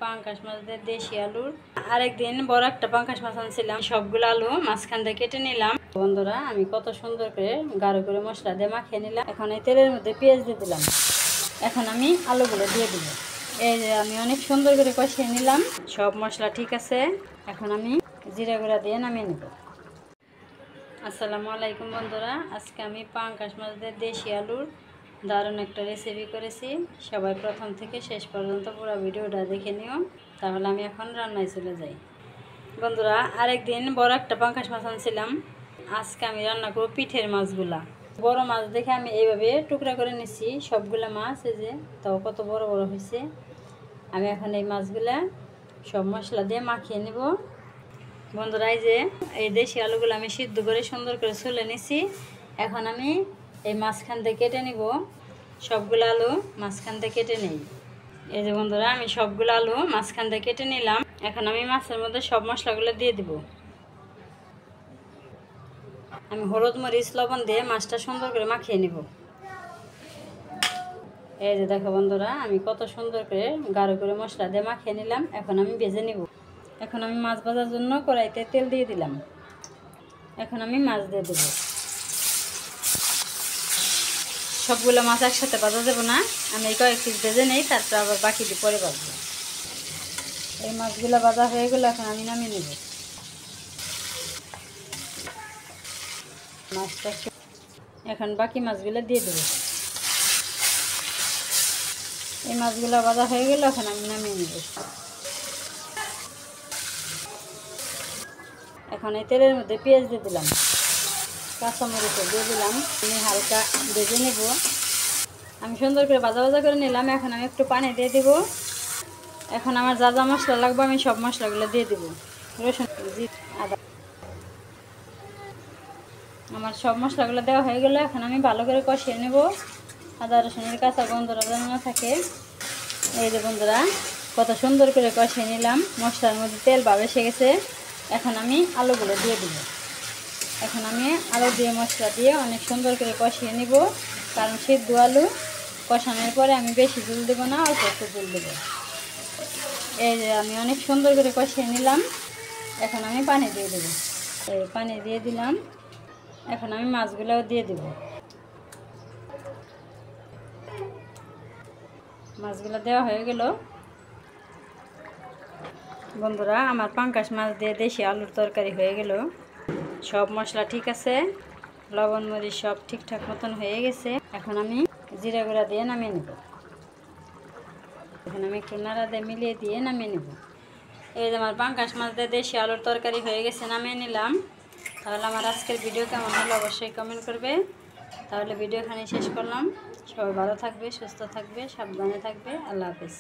পাঙ্কাশ মাছ দিয়ে দেশি আলুর আরেকদিন বড় একটা পাঙ্কাশ মাছ আনছিলাম। সবগুলো আলু মাঝখান দিয়ে কেটে নিলাম। বন্ধুরা আমি কত সুন্দর করে গাঢ় করে মশলা দিয়ে মাখিয়ে নিলাম। এখন এই তেলের মধ্যে পেঁয়াজ দিয়ে দিলাম। এখন আমি আলুগুলো দিয়ে দিব। এই যে আমি অনেক সুন্দর করে কষিয়ে নিলাম। সব মশলা ঠিক আছে। এখন আমি জিরা গুঁড়া দিয়ে নামিয়ে নেব। আসসালামু আলাইকুম বন্ধুরা, আজকে আমি পাঙ্কাশ মাছ দিয়ে দেশি আলুর দারুণ একটা রেসিপি করেছি। সবাই প্রথম থেকে শেষ পর্যন্ত পুরো ভিডিওটা দেখে নিও, তাহলে আমি এখন রান্নায় চলে যাই। বন্ধুরা আরেকদিন বড় একটা পাঙ্কাশ মাছ আনছিলাম। আজকে আমি রান্না করব পিঠের মাছগুলা। বড় মাছ দেখে আমি এইভাবে টুকরা করে নিচ্ছি সবগুলা মাছ। এই যে তাও কত বড় বড় হয়েছে। আমি এখন এই মাছগুলা সব মশলা দিয়ে মাখিয়ে নেব। বন্ধুরা এই যে এই দেশি আলুগুলো আমি সিদ্ধ করে সুন্দর করে ছুলে নিছি। এখন আমি এই মাঝখান থেকে কেটে নিব। সবগুলো আলু মাঝখান থেকে কেটে নিই। এই যে বন্ধুরা আমি সবগুলো আলু মাঝখান থেকে কেটে নিলাম। এখন আমি মাছের মধ্যে সব মশলাগুলো দিয়ে দিব। আমি হলুদ মরিচ লবণ দিয়ে মাছটা সুন্দর করে মাখিয়ে নিব। এই যে দেখো বন্ধুরা আমি কত সুন্দর করে গাঢ় করে মশলা দিয়ে মাখিয়ে নিলাম। এখন আমি ভেজে নিব। এখন আমি মাছ ভাজার জন্য কড়াইতে তেল দিয়ে দিলাম। এখন আমি মাছ দিয়ে দেব। সবগুলো মাছ একসাথে ভাজা দেবো না, আমি এই কয়েক পিস ভেজে নেই, তারপর আবার বাকি দিয়ে পরে ভাজবো। এই মাছগুলো ভাজা হয়ে গেলে এখন আমি নামিয়ে নেব মাছটা। এখন বাকি মাছগুলো দিয়ে দেবো। এই মাছগুলো ভাজা হয়ে গেলে এখন আমি নামিয়ে নেব। এখন এই তেলের মধ্যে পেঁয়াজ দিয়ে দিলাম, কাঁচামরিচ দিয়ে দিলাম। আমি হালকা ভেজে নেব। আমি সুন্দর করে ভাজা ভাজা করে নিলাম। এখন আমি একটু পানি দিয়ে দিব। এখন আমার যা যা মশলা লাগবে আমি সব মশলাগুলো দিয়ে দেব। রসুন, আদা, আমার সব মশলাগুলো দেওয়া হয়ে গেলে এখন আমি ভালো করে কষিয়ে নেব। আদা রসুনের কাঁচা গন্ধটা যেন না থাকে। এই যে বন্ধুরা কত সুন্দর করে কষিয়ে নিলাম। মশলার মধ্যে তেল ভাব এসে গেছে। এখন আমি আলুগুলো দিয়ে দেব। এখন আমি আলু দিয়ে মশলা দিয়ে অনেক সুন্দর করে কষিয়ে নিব, কারণ সিদ্ধ আলু কষানোর পরে আমি বেশি জল দেবো না, অল্প একটু জল দেবো। এই যে আমি অনেক সুন্দর করে কষিয়ে নিলাম। এখন আমি পানি দিয়ে দেবো। এই পানি দিয়ে দিলাম। এখন আমি মাছগুলোও দিয়ে দেব। মাছগুলো দেওয়া হয়ে গেল। বন্ধুরা আমার পাঙ্কাশ মাছ দিয়ে দেশি আলুর তরকারি হয়ে গেল। সব মশলা ঠিক আছে, লবণ মরিচ সব ঠিকঠাক মতন হয়ে গেছে। এখন আমি জিরা গুঁড়া দিয়ে নামিয়ে নেব। এখন আমি একটু নাড়া দিয়ে মিলিয়ে দিয়ে নামিয়ে নেব। এই যে আমার পাঙ্কাশ মাছ দিয়ে দেশি আলুর তরকারি হয়ে গেছে, নামিয়ে নিলাম। তাহলে আমার আজকের ভিডিও কেমন হলো অবশ্যই কমেন্ট করবে। তাহলে ভিডিও এখানে শেষ করলাম। সবাই ভালো থাকবে, সুস্থ থাকবে, সাবধানে থাকবে। আল্লাহ হাফেজ।